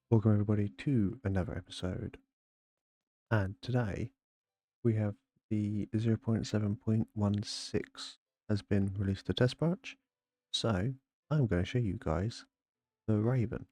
Welcome everybody to another episode, and today we have the 0.7.16 has been released to test branch. So I'm going to show you guys the Raven,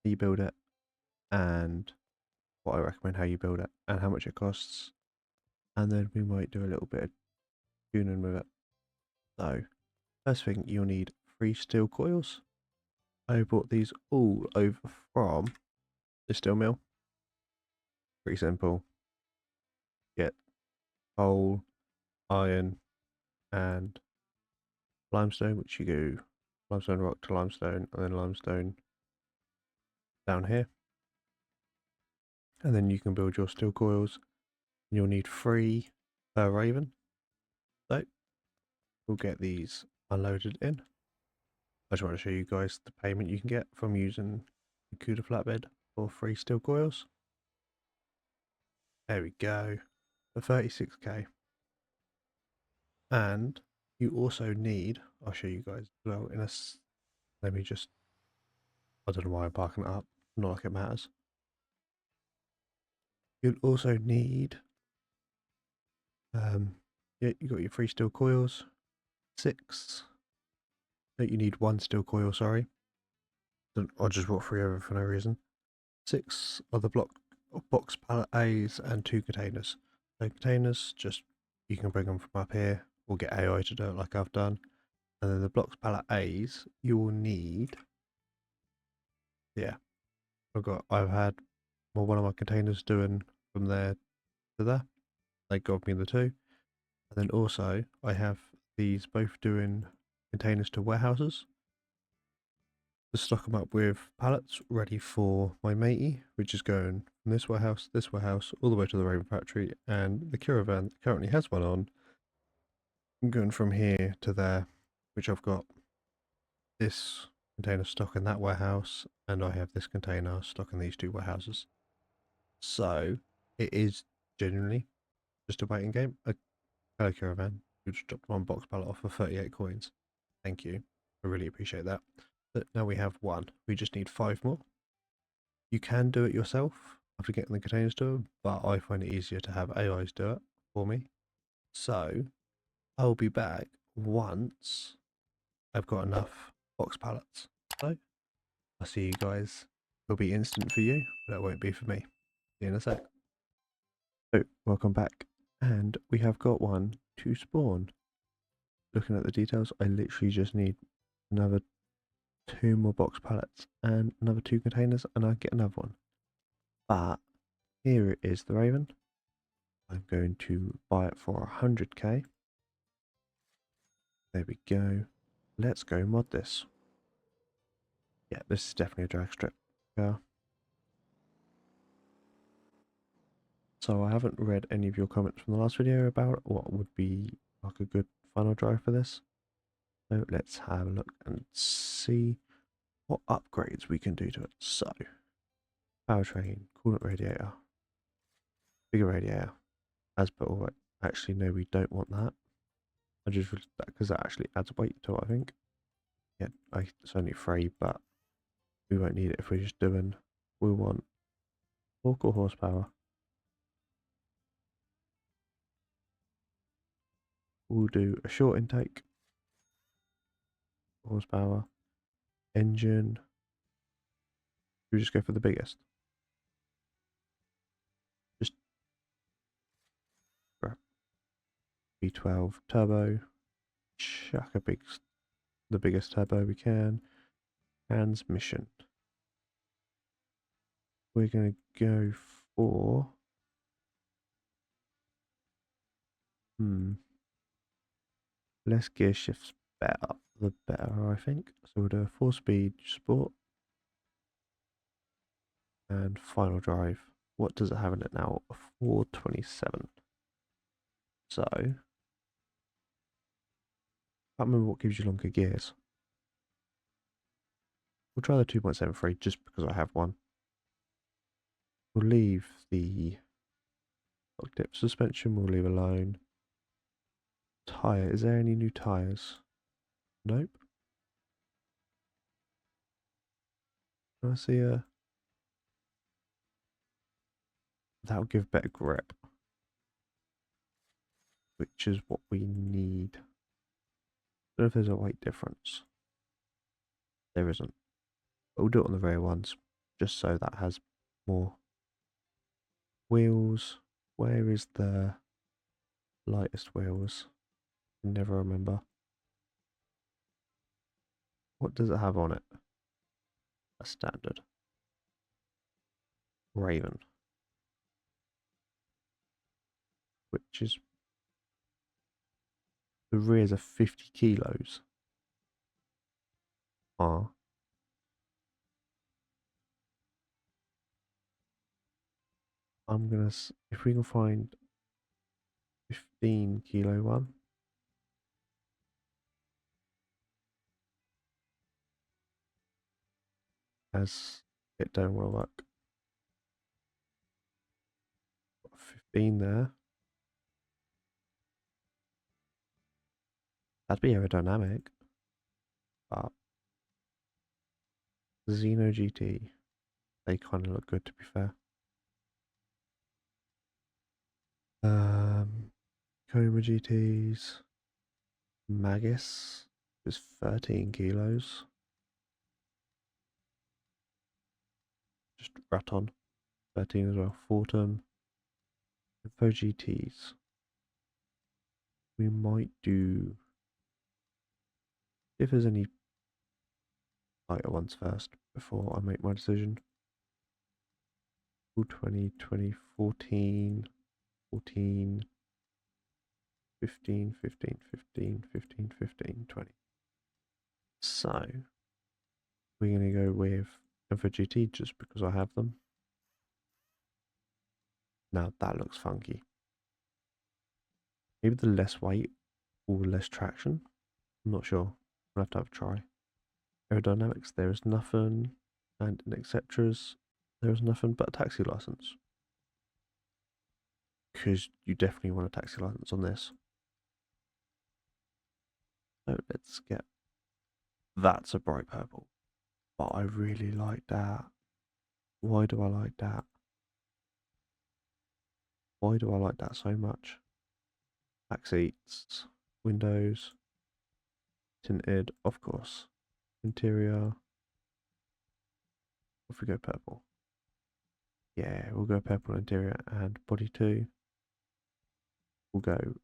how you build it, and what I recommend how you build it, and how much it costs, and then we might do a little bit of tuning with it. So first thing, you'll need 3 steel coils. I bought these all over from the steel mill. Pretty simple. Get coal, iron, and limestone, which you go limestone rock to limestone, and then limestone down here. And then you can build your steel coils. And you'll need 3 per Raven. So we'll get these unloaded in. I just want to show you guys the payment you can get from using the CUDA flatbed for 3 steel coils. There we go, for 36k. And you also need, I'll show you guys as well in a, let me just, I don't know why I'm parking it up, not like it matters. You'll also need, yeah, you got your 3 steel coils, 6, no, you need 1 steel coil, sorry. I just brought 3 over for no reason. 6 of the box pallet A's and 2 containers. So containers, just, you can bring them from up here, or get AI to do it like I've done. And then the blocks pallet A's, you will need, yeah, I've had one of my containers doing from there to there. They got me the 2. And then also, I have these both doing containers to warehouses to stock them up with pallets ready for my matey, which is going from this warehouse, all the way to the Raven factory, and the caravan currently has one on. I'm going from here to there, which I've got this container stock in that warehouse, and I have this container stock in these 2 warehouses. So it is genuinely just a waiting game. A hello caravan, you just dropped 1 box pallet off for 38 coins. Thank you. I really appreciate that. But now we have 1. We just need 5 more. You can do it yourself after getting the containers to them, but I find it easier to have AIs do it for me. So I'll be back once I've got enough box pallets. So I'll see you guys. It'll be instant for you, but it won't be for me. See you in a sec. So welcome back, and we have got 1 to spawn. Looking at the details, I literally just need another 2 more box pallets and another 2 containers, and I get another one. But here it is, the Raven. I'm going to buy it for 100k. There we go. Let's go mod this. Yeah, this is definitely a drag strip car. So I haven't read any of your comments from the last video about what would be like a good final drive for this. So let's have a look and see what upgrades we can do to it. So, powertrain, coolant radiator, bigger radiator, as per all right. Actually, no, we don't want that. I just that because that actually adds weight to it, I think. Yeah, it's only 3, but we won't need it if we're just doing. We want torque or horsepower. We'll do a short intake, horsepower, engine. We just go for the biggest. Just grab V12 turbo, chuck the biggest turbo we can. Transmission. We're gonna go for less gear shifts better. The better, I think. So we'll do a 4-speed sport and final drive. What does it have in it now? A 427. So can't remember what gives you longer gears. We'll try the 2.73 just because I have one. We'll leave the lock dip suspension, we'll leave alone. Tyre, is there any new tyres? Nope. I see a That'll give better grip, which is what we need. I don't know if there's a weight difference. There isn't. But we'll do it on the rear ones, just so that has more wheels. Where is the lightest wheels? I never remember. What does it have on it? A standard. Raven. Which is... The rears are 50 kilos. Ah. I'm gonna... If we can find 15 kilo one. As it don't want to work. 15 there. That'd be aerodynamic. But Xeno GT, they kind of look good to be fair. Coma GTs. Magus is 13 kilos. Just Raton, 13 as well. Fortum. Info GTs. We might do, if there's any lighter ones first before I make my decision. 20, 20, 14, 14, 15, 15, 15, 15, 15, 20. So, we're going to go with Info GT just because I have them. Now that looks funky. Maybe the less weight or less traction. I'm not sure. I'll have to have a try. Aerodynamics, there is nothing. And in Acceptras, there is nothing but a taxi license. Because you definitely want a taxi license on this. So let's get... That's a bright purple. But I really like that. Why do I like that? Why do I like that so much? Back seats, windows, tinted, of course. Interior. If we go purple. Yeah, we'll go purple interior and body too. We'll go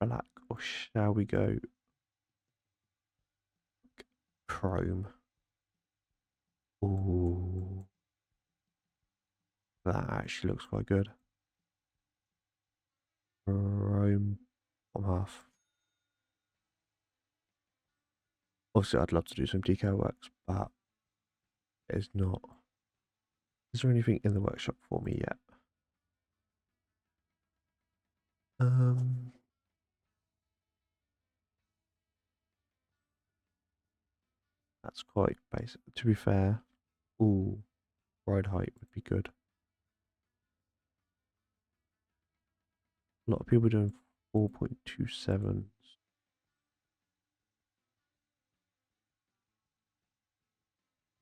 black, or shall we go chrome? Ooh, that actually looks quite good. Chrome bottom half. Obviously, I'd love to do some decal works, but it's not. Is there anything in the workshop for me yet? That's quite basic. To be fair, ooh, ride height would be good. A lot of people doing 4.27s.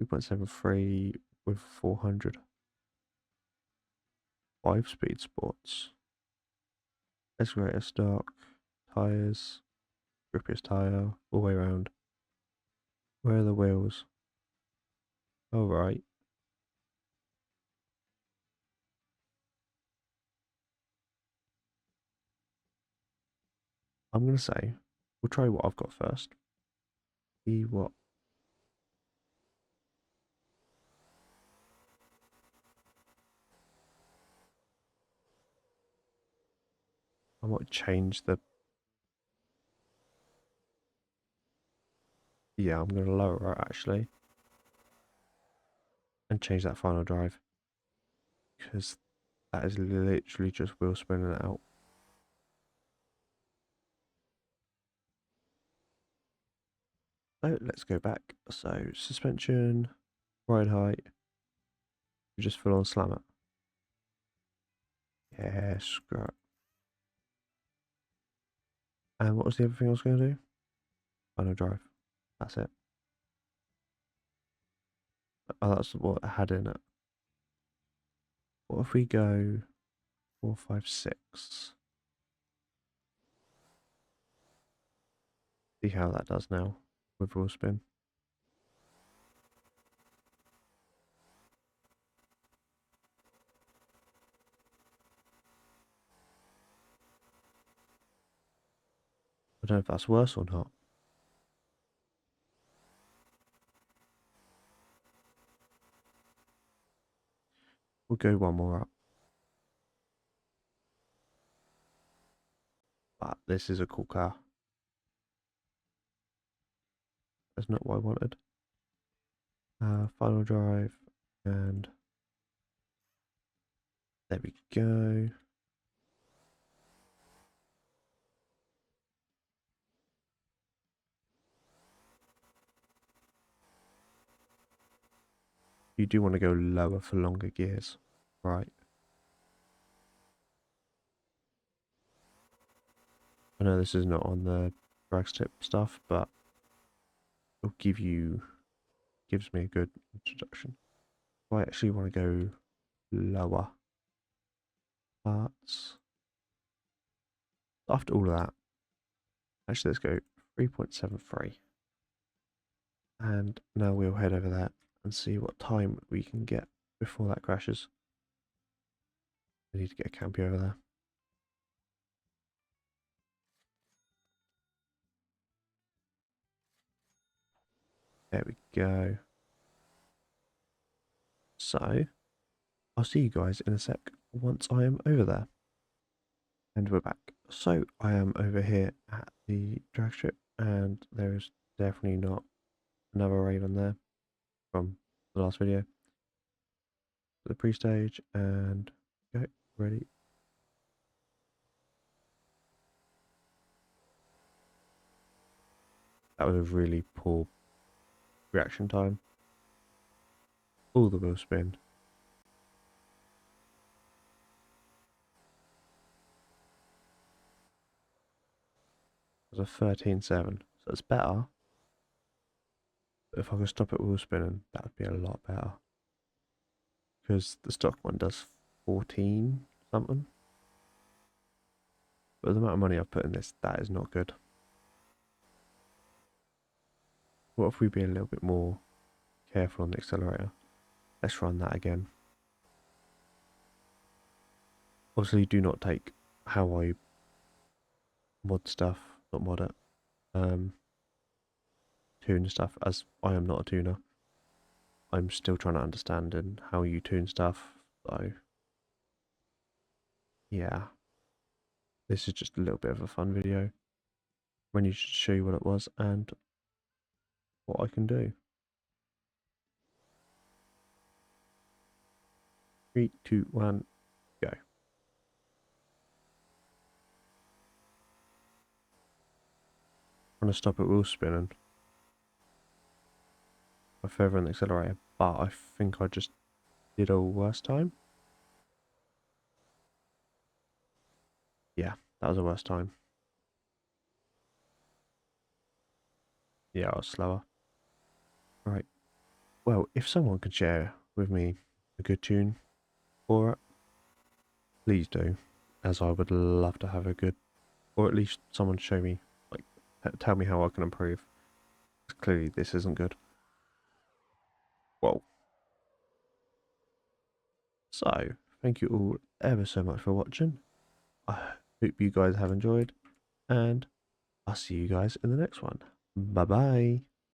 3.73 with 400. 5-speed sports. Escalator stock. Tires. Grippiest tire. All the way around. Where are the wheels? Oh, right. I'm going to say, we'll try what I've got first. See what. I might change the. Yeah, I'm going to lower it actually. And change that final drive. Because that is literally just wheel spinning it out. So let's go back. So suspension, ride height. You just full on slam it. Yeah, screw it. And what was the other thing I was going to do? Final drive. That's it. Oh, that's what I had in it. What if we go 4, 5, 6? See how that does now with wheel spin. I don't know if that's worse or not. We'll go one more up. But this is a cool car. That's not what I wanted. Final drive, and there we go. You do want to go lower for longer gears, right? I know this is not on the drag strip stuff, but it'll gives me a good introduction. I actually want to go lower parts. After all of that, actually let's go 3.73. And now we'll head over there and see what time we can get before that crashes. We need to get a campy over there. There we go. So, I'll see you guys in a sec once I am over there. And we're back. So, I am over here at the drag strip, and there is definitely not another Raven there from the last video. The pre-stage, and go, ready. That was a really poor reaction time. All the wheel spin. It was a 13.7, so it's better. But if I could stop it wheel spinning, that would be a lot better. Because the stock one does 14 something. But the amount of money I've put in this, that is not good. What if we be a little bit more careful on the accelerator? Let's run that again. Obviously, do not take how I mod stuff, not mod it, tune stuff, as I am not a tuner. I'm still trying to understand in how you tune stuff, so yeah. This is just a little bit of a fun video. When you should show you what it was and what I can do. 3, 2, 1, go. I'm going to stop it wheel spinning. My further on the accelerator, but I think I just did a worse time. Yeah, that was a worse time. Yeah, I was slower. Right. Well, if someone could share with me a good tune for it, please do, as I would love to have a good, or at least someone show me, like, tell me how I can improve. Clearly, this isn't good. Whoa. So, thank you all ever so much for watching. I hope you guys have enjoyed, and I'll see you guys in the next one. Bye bye.